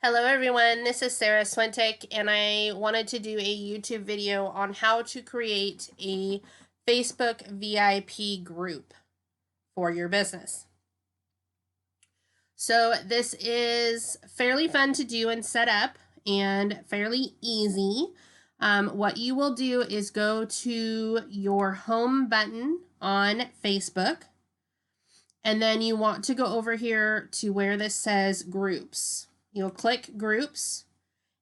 Hello everyone, this is Sara Swentik and I wanted to do a YouTube video on how to create a Facebook VIP group for your business. So this is fairly fun to do and set up and fairly easy. What you will do is go to your home button on Facebook, and then you want to go over here to where this says groups. You'll click groups,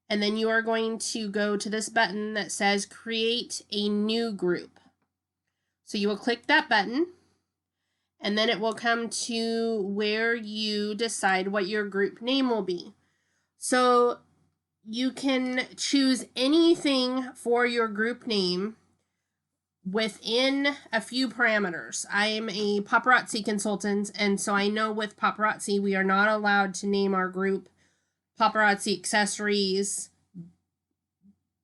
and then you are going to go to this button that says create a new group. So you will click that button, and then it will come to where you decide what your group name will be. So you can choose anything for your group name within a few parameters. I am a paparazzi consultant, and so I know with paparazzi we are not allowed to name our group Paparazzi Accessories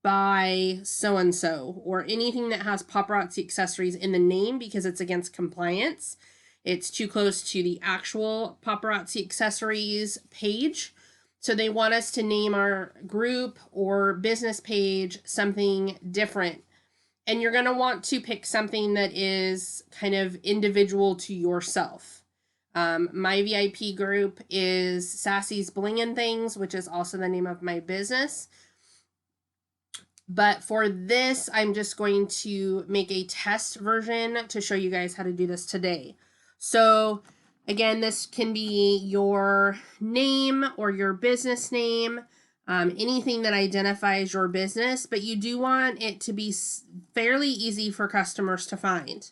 by so-and-so or anything that has Paparazzi Accessories in the name, because it's against compliance. It's too close to the actual Paparazzi Accessories page. So they want us to name our group or business page something different. And you're going to want to pick something that is kind of individual to yourself. My VIP group is Sassy's Bling and Things, which is also the name of my business. But for this, I'm just going to make a test version to show you guys how to do this today. So again, this can be your name or your business name, anything that identifies your business, but you do want it to be fairly easy for customers to find.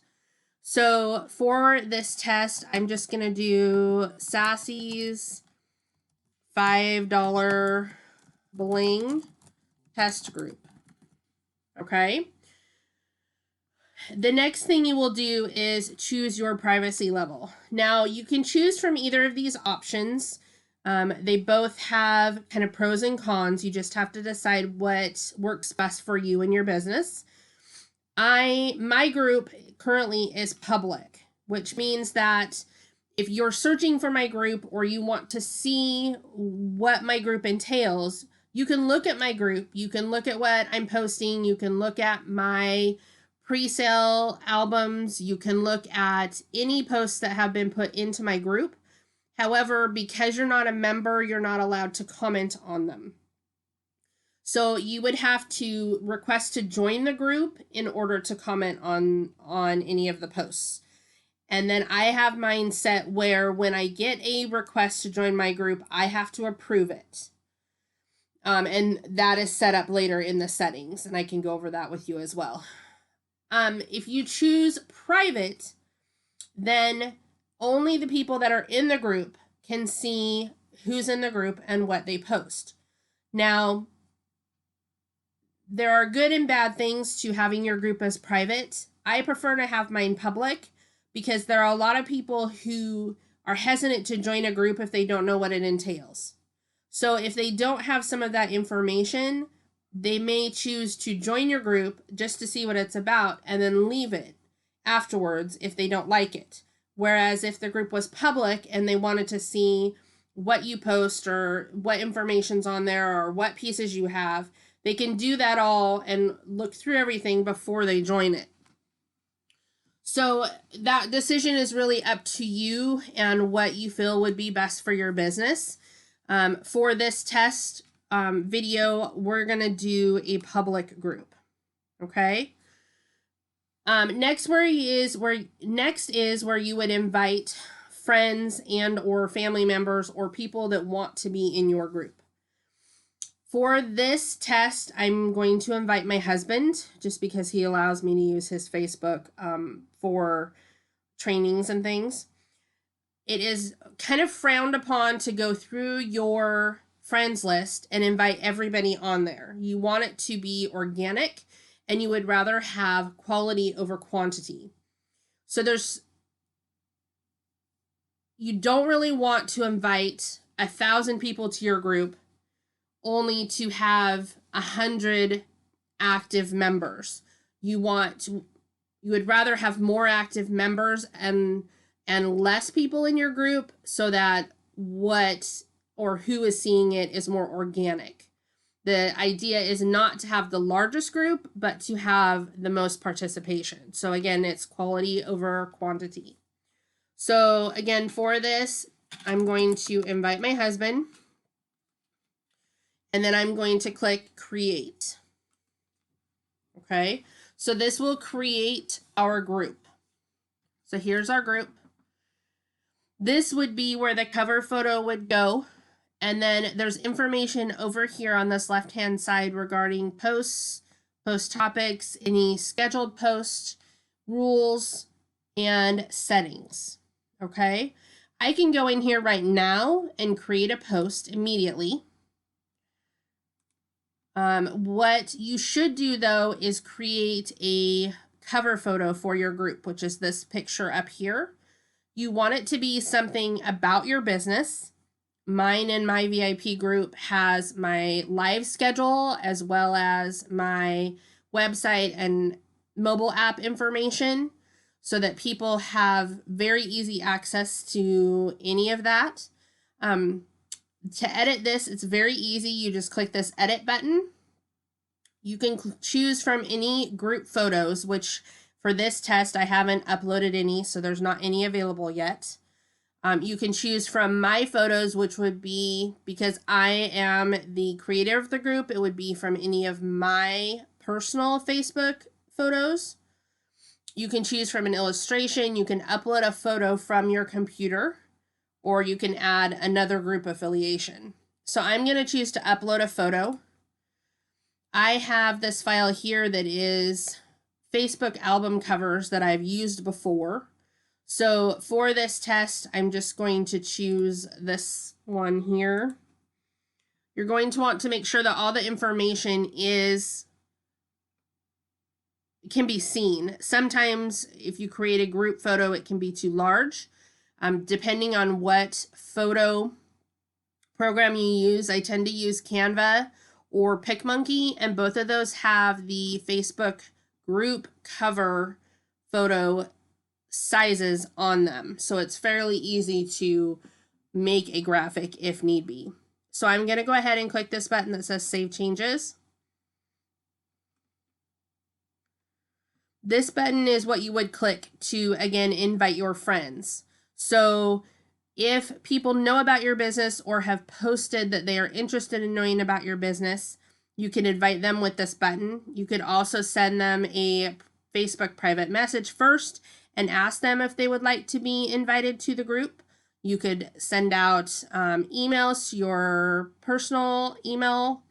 So for this test, I'm just going to do Sassy's $5 bling test group. Okay. The next thing you will do is choose your privacy level. Now you can choose from either of these options. They both have kind of pros and cons. You just have to decide what works best for you and your business. My group currently is public, which means that if you're searching for my group or you want to see what my group entails, you can look at my group, you can look at what I'm posting, you can look at my pre-sale albums, you can look at any posts that have been put into my group. However, because you're not a member, you're not allowed to comment on them. So you would have to request to join the group in order to comment on any of the posts. And then I have mine set where when I get a request to join my group, I have to approve it. And that is set up later in the settings, and I can go over that with you as well. If you choose private, then only the people that are in the group can see who's in the group and what they post. Now, there are good and bad things to having your group as private. I prefer to have mine public because there are a lot of people who are hesitant to join a group if they don't know what it entails. So if they don't have some of that information, they may choose to join your group just to see what it's about and then leave it afterwards if they don't like it. Whereas if the group was public and they wanted to see what you post or what information's on there or what pieces you have, they can do that all and look through everything before they join it. So that decision is really up to you and what you feel would be best for your business. For this test video, we're going to do a public group. Okay. Next is where you would invite friends and or family members or people that want to be in your group. For this test, I'm going to invite my husband just because he allows me to use his Facebook for trainings and things. It is kind of frowned upon to go through your friends list and invite everybody on there. You want it to be organic, and you would rather have quality over quantity. So you don't really want to invite 1,000 people to your group only to have 100 active members. You would rather have more active members and less people in your group so that what or who is seeing it is more organic. The idea is not to have the largest group, but to have the most participation. So again, it's quality over quantity. So again, for this, I'm going to invite my husband, and then I'm going to click create. Okay, so this will create our group. So here's our group. This would be where the cover photo would go. And then there's information over here on this left-hand side regarding posts, post topics, any scheduled posts, rules, and settings. Okay, I can go in here right now and create a post immediately. What you should do though is create a cover photo for your group, which is this picture up here. You want it to be something about your business. Mine and my VIP group has my live schedule as well as my website and mobile app information so that people have very easy access to any of that. To edit this, it's very easy. You just click this edit button. You can choose from any group photos, which for this test, I haven't uploaded any, so there's not any available yet. You can choose from my photos, which would be, because I am the creator of the group, it would be from any of my personal Facebook photos. You can choose from an illustration. You can upload a photo from your computer, or you can add another group affiliation. So I'm going to choose to upload a photo. I have this file here that is Facebook album covers that I've used before. So for this test, I'm just going to choose this one here. You're going to want to make sure that all the information can be seen. Sometimes if you create a group photo, it can be too large. Depending on what photo program you use, I tend to use Canva or PicMonkey, and both of those have the Facebook group cover photo sizes on them. So it's fairly easy to make a graphic if need be. So I'm going to go ahead and click this button that says Save Changes. This button is what you would click to, again, invite your friends. So if people know about your business or have posted that they are interested in knowing about your business, you can invite them with this button. You could also send them a Facebook private message first and ask them if they would like to be invited to the group. You could send out emails to your personal email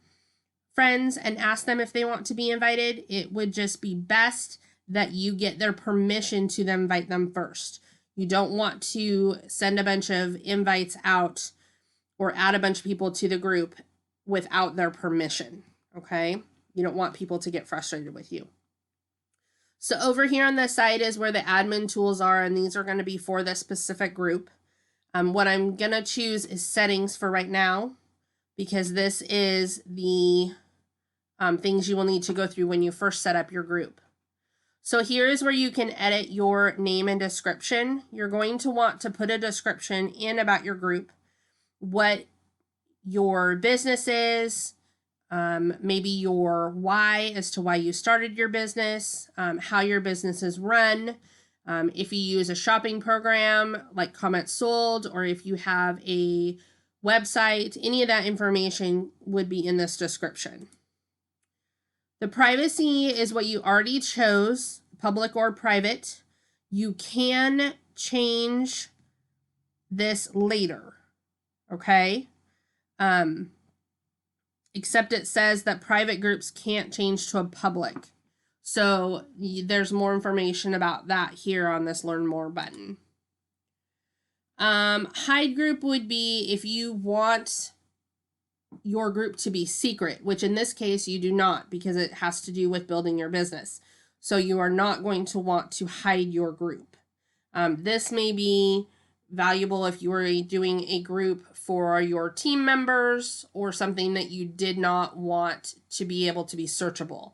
friends and ask them if they want to be invited. It would just be best that you get their permission to invite them first. You don't want to send a bunch of invites out or add a bunch of people to the group without their permission, okay? You don't want people to get frustrated with you. So over here on this side is where the admin tools are, and these are going to be for this specific group. What I'm going to choose is settings for right now, because this is the things you will need to go through when you first set up your group. So here is where you can edit your name and description. You're going to want to put a description in about your group, what your business is, maybe your why as to why you started your business, how your business is run, if you use a shopping program like Comment Sold, or if you have a website, any of that information would be in this description. The privacy is what you already chose, public or private. You can change this later, okay? Except it says that private groups can't change to a public. So there's more information about that here on this Learn More button. Hide group would be if you want your group to be secret, which in this case you do not, because it has to do with building your business. So you are not going to want to hide your group. This may be valuable if you were doing a group for your team members or something that you did not want to be able to be searchable.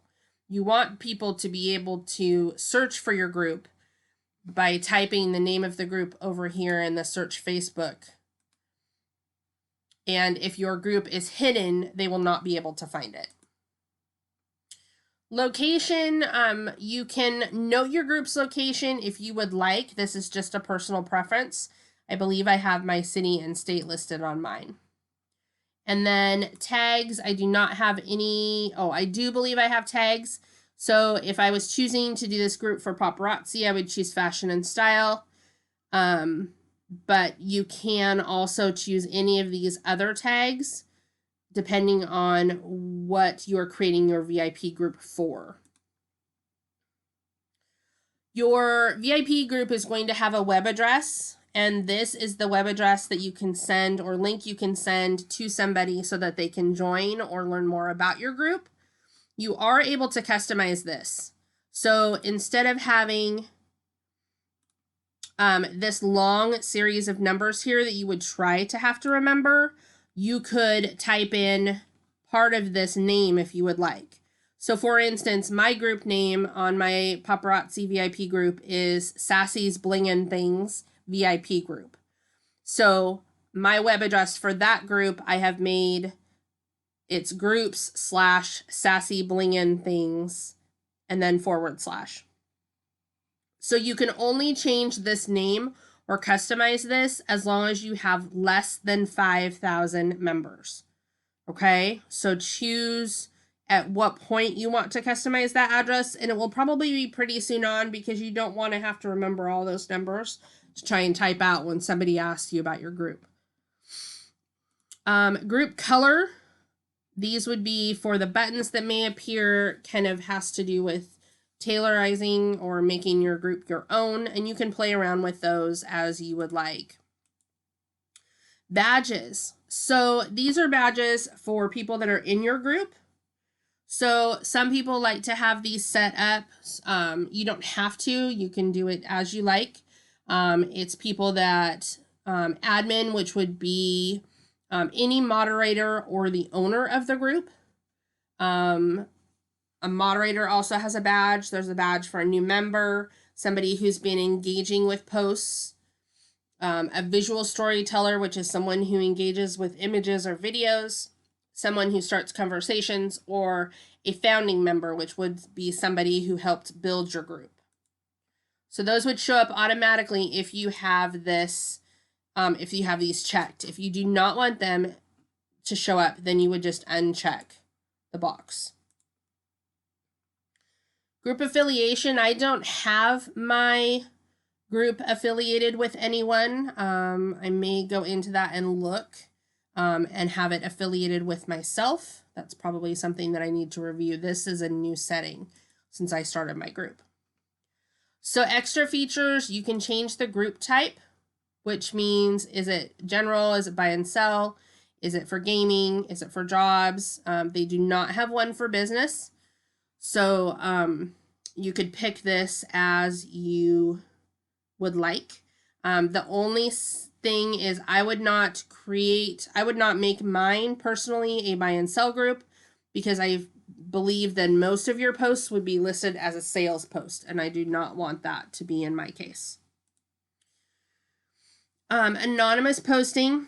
You want people to be able to search for your group by typing the name of the group over here in the search Facebook And if your group is hidden, they will not be able to find it. Location, you can note your group's location if you would like. This is just a personal preference. I believe I have my city and state listed on mine. And then tags, I do not have any. Oh, I do believe I have tags. So if I was choosing to do this group for paparazzi, I would choose fashion and style. But you can also choose any of these other tags depending on what you're creating your VIP group for. Your VIP group is going to have a web address, and this is the web address that you can send or link you can send to somebody so that they can join or learn more about your group. You are able to customize this. So instead of having this long series of numbers here that you would try to have to remember, you could type in part of this name if you would like. So for instance, my group name on my Paparazzi VIP group is Sassy's Blingin' Things VIP group. So my web address for that group, I have made it's groups/Sassy Blingin' Things and then /. So you can only change this name or customize this as long as you have less than 5,000 members. Okay, so choose at what point you want to customize that address, and it will probably be pretty soon on because you don't want to have to remember all those numbers to try and type out when somebody asks you about your group. Group color, these would be for the buttons that may appear, kind of has to do with tailorizing or making your group your own, and you can play around with those as you would like. Badges. So these are badges for people that are in your group. So some people like to have these set up. You don't have to. You can do it as you like. It's people that admin, which would be any moderator or the owner of the group. A moderator also has a badge. There's a badge for a new member, somebody who's been engaging with posts, a visual storyteller, which is someone who engages with images or videos, someone who starts conversations, or a founding member, which would be somebody who helped build your group. So those would show up automatically if you have this, if you have these checked. If you do not want them to show up, then you would just uncheck the box. Group affiliation, I don't have my group affiliated with anyone. I may go into that and look and have it affiliated with myself. That's probably something that I need to review. This is a new setting since I started my group. So extra features, you can change the group type, which means, is it general? Is it buy and sell? Is it for gaming? Is it for jobs? They do not have one for business. So you could pick this as you would like. The only thing is I would not make mine personally a buy and sell group because I believe that most of your posts would be listed as a sales post, and I do not want that to be in my case. Anonymous posting,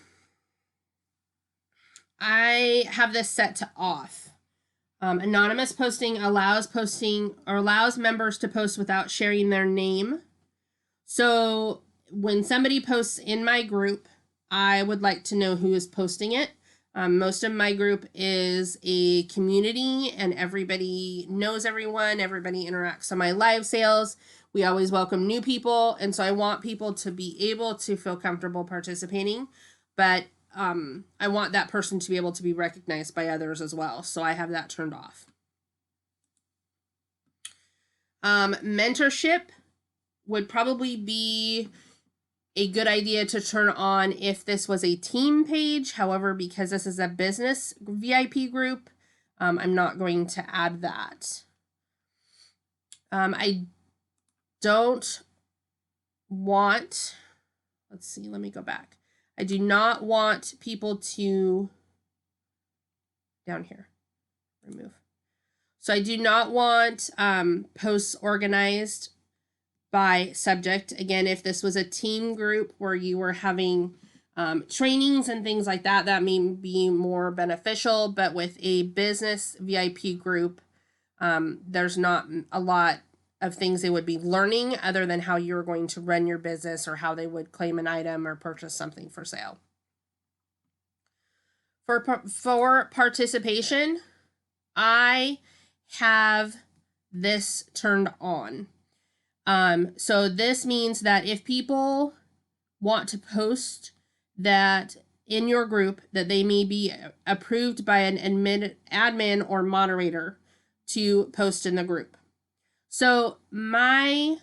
I have this set to off. Anonymous posting allows members to post without sharing their name. So when somebody posts in my group, I would like to know who is posting it. Most of my group is a community and everybody knows everyone. Everybody interacts on my live sales. We always welcome new people. And so I want people to be able to feel comfortable participating, but I want that person to be able to be recognized by others as well. So I have that turned off. Mentorship would probably be a good idea to turn on if this was a team page. However, because this is a business VIP group, I'm not going to add that. I don't want, let's see, let me go back. I do not want people to, down here, remove. So I do not want posts organized by subject. Again, if this was a team group where you were having trainings and things like that, that may be more beneficial. But with a business VIP group, there's not a lot of things they would be learning other than how you're going to run your business or how they would claim an item or purchase something for sale. For participation, I have this turned on. So this means that if people want to post that in your group, that they may be approved by an admin or moderator to post in the group. So my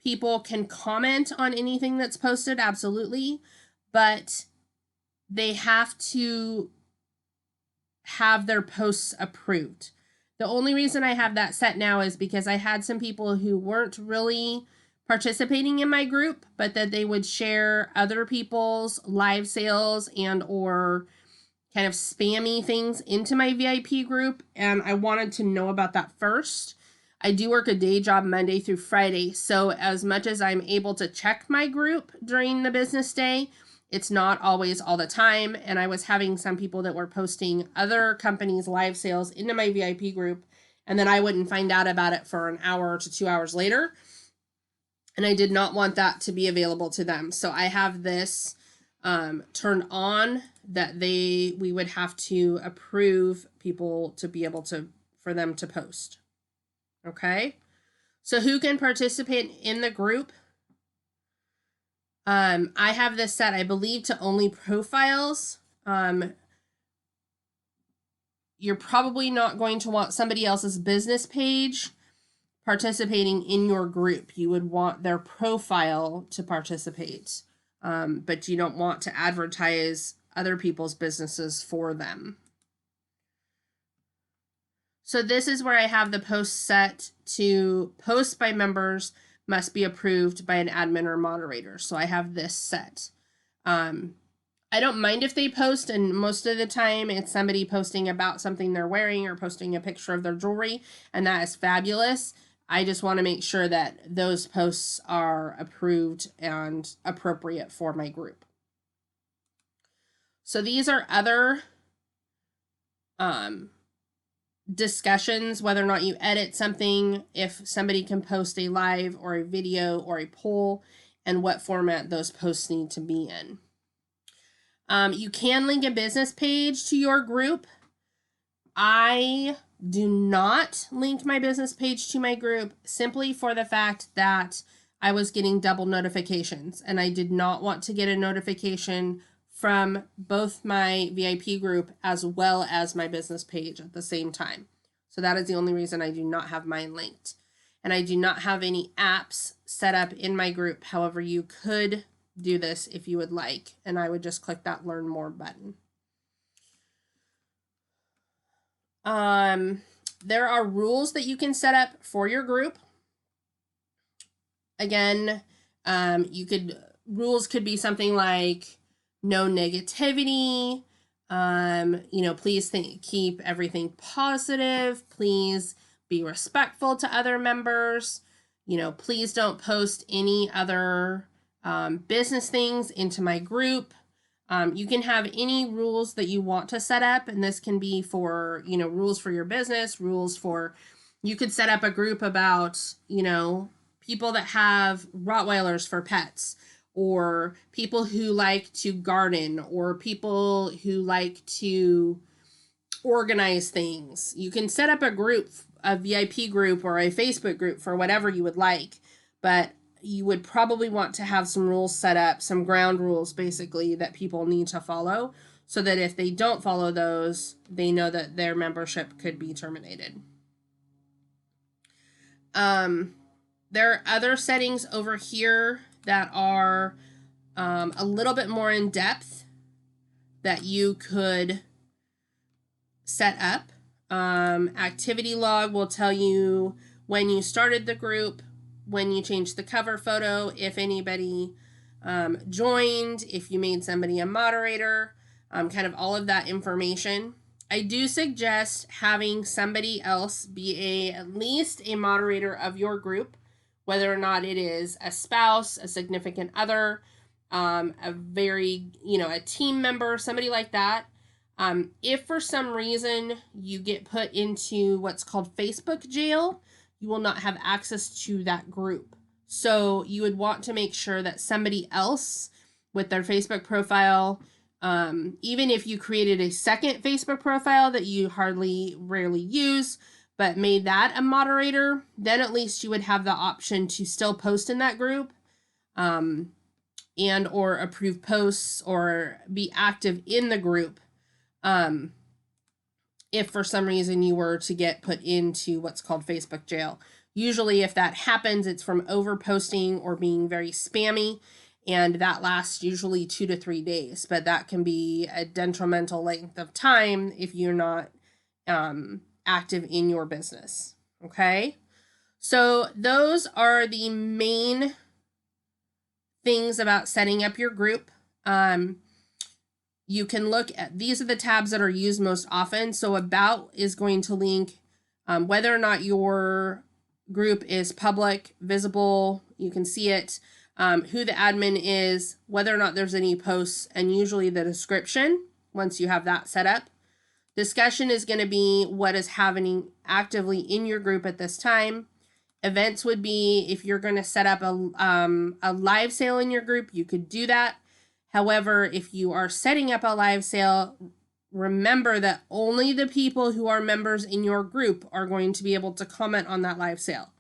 people can comment on anything that's posted, absolutely, but they have to have their posts approved. The only reason I have that set now is because I had some people who weren't really participating in my group, but that they would share other people's live sales and or kind of spammy things into my VIP group, and I wanted to know about that first. I do work a day job Monday through Friday, so as much as I'm able to check my group during the business day, it's not always all the time, and I was having some people that were posting other companies' live sales into my VIP group, and then I wouldn't find out about it for an hour to 2 hours later, and I did not want that to be available to them. So I have this turned on that we would have to approve people to be able to, for them to post. Okay, so who can participate in the group? I have this set, I believe, to only profiles. You're probably not going to want somebody else's business page participating in your group. You would want their profile to participate, but you don't want to advertise other people's businesses for them. So this is where I have the post set to post by members must be approved by an admin or moderator. So I have this set. I don't mind if they post, and most of the time it's somebody posting about something they're wearing or posting a picture of their jewelry, and that is fabulous. I just want to make sure that those posts are approved and appropriate for my group. So these are other discussions, whether or not you edit something, if somebody can post a live or a video or a poll, and what format those posts need to be in. You can link a business page to your group. I do not link my business page to my group simply for the fact that I was getting double notifications, and I did not want to get a notification from both my VIP group as well as my business page at the same time. So that is the only reason I do not have mine linked. And I do not have any apps set up in my group. However, you could do this if you would like, and I would just click that Learn More button. There are rules that you can set up for your group. Again, rules could be something like no negativity, please keep everything positive, please be respectful to other members, please don't post any other business things into my group. You can have any rules that you want to set up, and this can be for, rules for your business, you could set up a group about, people that have Rottweilers for pets, or people who like to garden, or people who like to organize things. You can set up a group, a VIP group or a Facebook group for whatever you would like, but you would probably want to have some rules set up, some ground rules basically that people need to follow, so that if they don't follow those, they know that their membership could be terminated. There are other settings over here that are a little bit more in depth that you could set up. Activity log will tell you when you started the group, when you changed the cover photo, if anybody joined, if you made somebody a moderator, kind of all of that information. I do suggest having somebody else be at least a moderator of your group, whether or not it is a spouse, a significant other, a very, a team member, somebody like that. If for some reason you get put into what's called Facebook jail, you will not have access to that group. So you would want to make sure that somebody else with their Facebook profile, even if you created a second Facebook profile that you rarely use, but made that a moderator, then at least you would have the option to still post in that group, and or approve posts or be active in the group, if for some reason you were to get put into what's called Facebook jail. Usually if that happens, it's from overposting or being very spammy, and that lasts usually 2 to 3 days, but that can be a detrimental length of time if you're not active in your business. Okay, so those are the main things about setting up your group. You can look at, these are the tabs that are used most often. So about is going to link whether or not your group is public, visible, you can see it, who the admin is, whether or not there's any posts, and usually the description once you have that set up. Discussion is going to be what is happening actively in your group at this time. Events would be if you're going to set up a live sale in your group, you could do that. However, if you are setting up a live sale, remember that only the people who are members in your group are going to be able to comment on that live sale.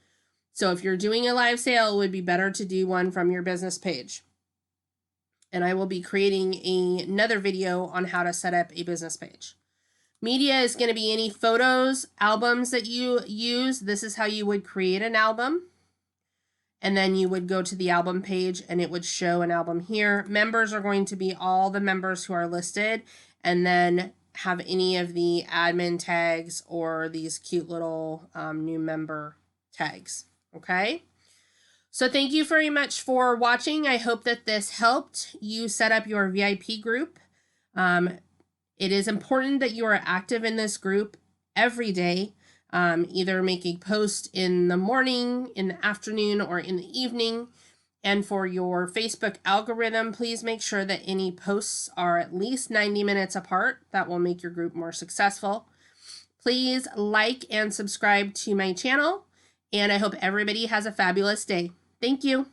So if you're doing a live sale, it would be better to do one from your business page. And I will be creating another video on how to set up a business page. Media is going to be any photos, albums that you use. This is how you would create an album. And then you would go to the album page and it would show an album here. Members are going to be all the members who are listed, and then have any of the admin tags or these cute little new member tags. Okay. So thank you very much for watching. I hope that this helped you set up your VIP group. It is important that you are active in this group every day. Either make a post in the morning, in the afternoon, or in the evening. And for your Facebook algorithm, please make sure that any posts are at least 90 minutes apart. That will make your group more successful. Please like and subscribe to my channel, and I hope everybody has a fabulous day. Thank you.